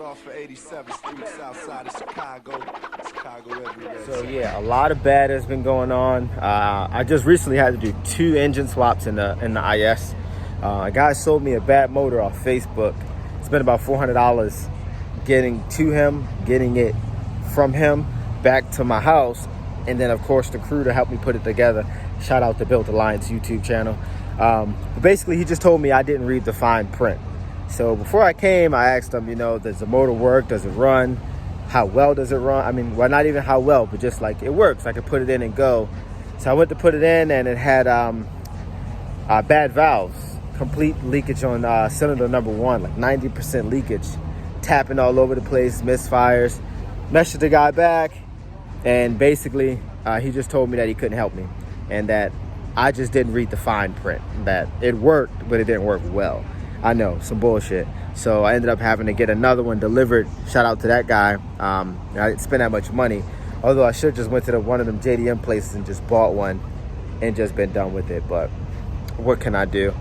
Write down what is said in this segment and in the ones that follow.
Off for 87 streets outside of Chicago everywhere. So yeah, a lot of bad has been going on. I just recently had to do 2 engine swaps in the IS. A guy sold me a bad motor off Facebook. Spent about $400 getting to him, getting it from him back to my house, and then of course the crew to help me put it together. Shout out to Built Alliance YouTube channel. But basically he just told me I didn't read the fine print. So before I came, I asked him, does the motor work? Does it run? How well does it run? I mean, well, not even how well, but just like it works. I could put it in and go. So I went to put it in, and it had bad valves, complete leakage on cylinder number 1, like 90% leakage, tapping all over the place, misfires. Messaged the guy back, and basically he just told me that he couldn't help me, and that I just didn't read the fine print, that it worked, but it didn't work well. I know, some bullshit. So I ended up having to get another one delivered. Shout out to that guy. I didn't spend that much money. Although I should have just went to one of them JDM places and just bought one and just been done with it. But what can I do?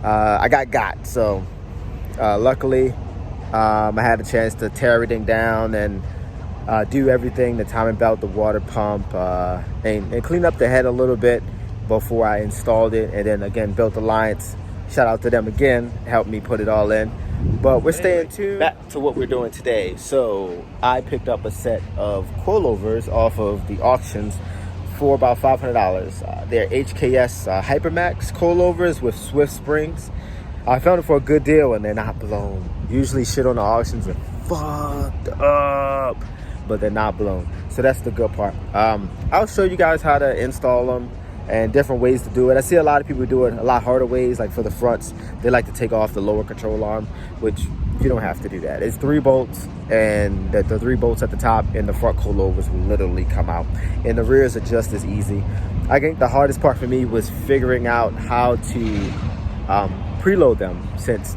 I got. So luckily, I had a chance to tear everything down and do everything, the timing belt, the water pump, and clean up the head a little bit before I installed it. And then again, Built Alliance. Shout out to them again, helped me put it all in. But we're staying tuned. Back to what we're doing today. So I picked up a set of coilovers off of the auctions for about $500. They're HKS Hypermax coilovers with Swift springs. I found it for a good deal, and they're not blown. Usually shit on the auctions are fucked up, but they're not blown. So that's the good part. I'll show you guys how to install them and different ways to do it. I see a lot of people do it a lot harder ways. Like for the fronts, they like to take off the lower control arm, which you don't have to do that. It's 3 bolts, and the 3 bolts at the top and the front coilovers will literally come out. And the rears are just as easy. I think the hardest part for me was figuring out how to preload them, since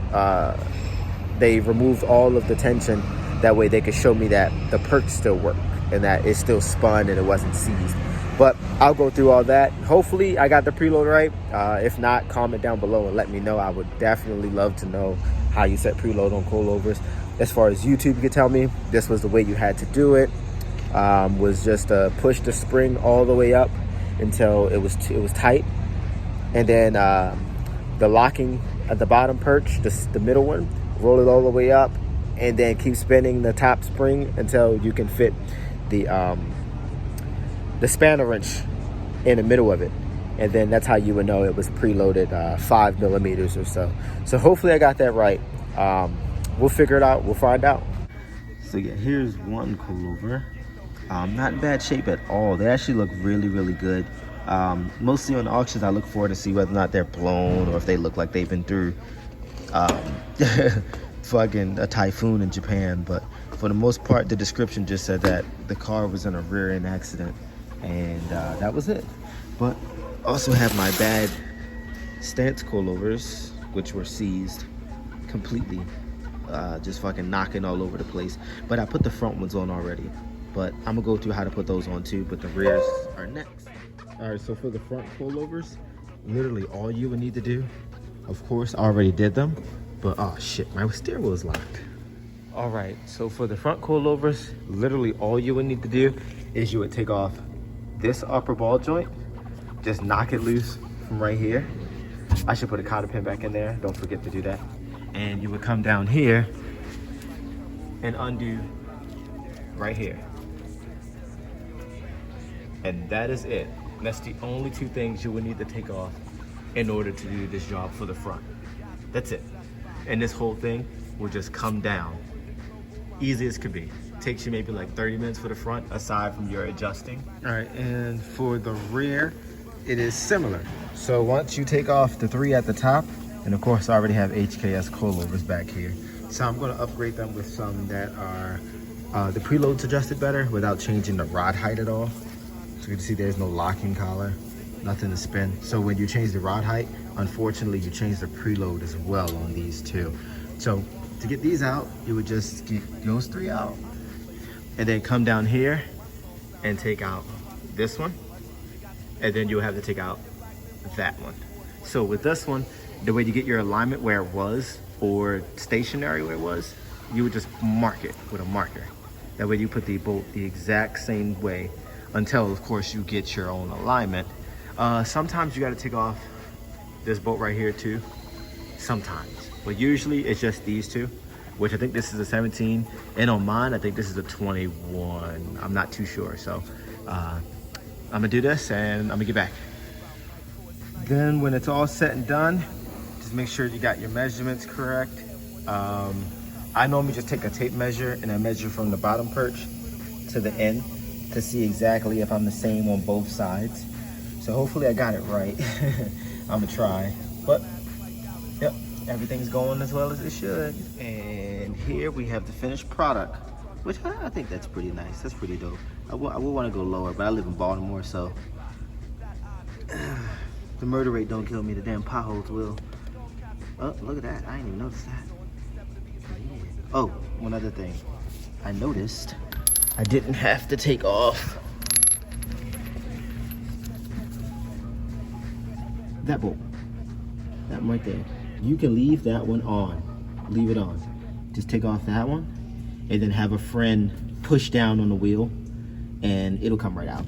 they removed all of the tension. That way they could show me that the perks still work and that it still spun and it wasn't seized. But I'll go through all that. Hopefully I got the preload right. If not, comment down below and let me know. I would definitely love to know how you set preload on coilovers. As far as YouTube, you could tell me this was the way you had to do it. Was just push the spring all the way up until it was tight, and then the locking at the bottom perch, the middle one, roll it all the way up, and then keep spinning the top spring until you can fit the spanner wrench in the middle of it. And then that's how you would know it was preloaded 5 millimeters or so. So hopefully I got that right. We'll figure it out. We'll find out. So yeah, here's one coilover. Not in bad shape at all. They actually look really, really good. Mostly on the auctions, I look for to see whether or not they're blown or if they look like they've been through fucking a typhoon in Japan. But for the most part, the description just said that the car was in a rear-end accident, and that was it. But also have my bad stance coilovers, which were seized completely, just fucking knocking all over the place. But I put the front ones on already, but I'm gonna go through how to put those on too, but the rears are next. All right, so for the front coilovers, literally all you would need to do, of course I already did them, but oh shit, my steering wheel is locked. All right, so for the front coilovers, literally all you would need to do is you would take off this upper ball joint, just knock it loose from right here. I should put a cotter pin back in there, don't forget to do that. And you would come down here and undo right here. And that is it. That's the only 2 things you would need to take off in order to do this job for the front. That's it. And this whole thing will just come down. Easy as could be. Takes you maybe like 30 minutes for the front, aside from your adjusting. All right, and for the rear, it is similar. So once you take off the 3 at the top, and of course I already have HKS coilovers back here. So I'm gonna upgrade them with some that are, the preload's adjusted better without changing the rod height at all. So you can see there's no locking collar, nothing to spin. So when you change the rod height, unfortunately you change the preload as well on these too. So to get these out, you would just get those 3 out, and then come down here and take out this one, and then you'll have to take out that one. So with this one, the way you get your alignment where it was, or stationary where it was, you would just mark it with a marker. That way you put the bolt the exact same way until, of course, you get your own alignment. Sometimes you got to take off this bolt right here too. Sometimes, but usually it's just these two, which I think this is a 17, and on mine I think this is a 21. I'm not too sure, so I'm gonna do this and I'm gonna get back. Then when it's all said and done, just make sure you got your measurements correct. I normally just take a tape measure and I measure from the bottom perch to the end to see exactly if I'm the same on both sides. So hopefully I got it right. I'm gonna try, but yep, everything's going as well as it should. And here we have the finished product, which I think that's pretty nice. That's pretty dope. I would want to go lower, but I live in Baltimore, so the murder rate don't kill me, the damn potholes will. Oh, look at that, I didn't even notice that. Yeah. Oh, one other thing. I noticed I didn't have to take off that bolt. That one right there. You can leave that one on. Leave it on. Just take off that one and then have a friend push down on the wheel and it'll come right out.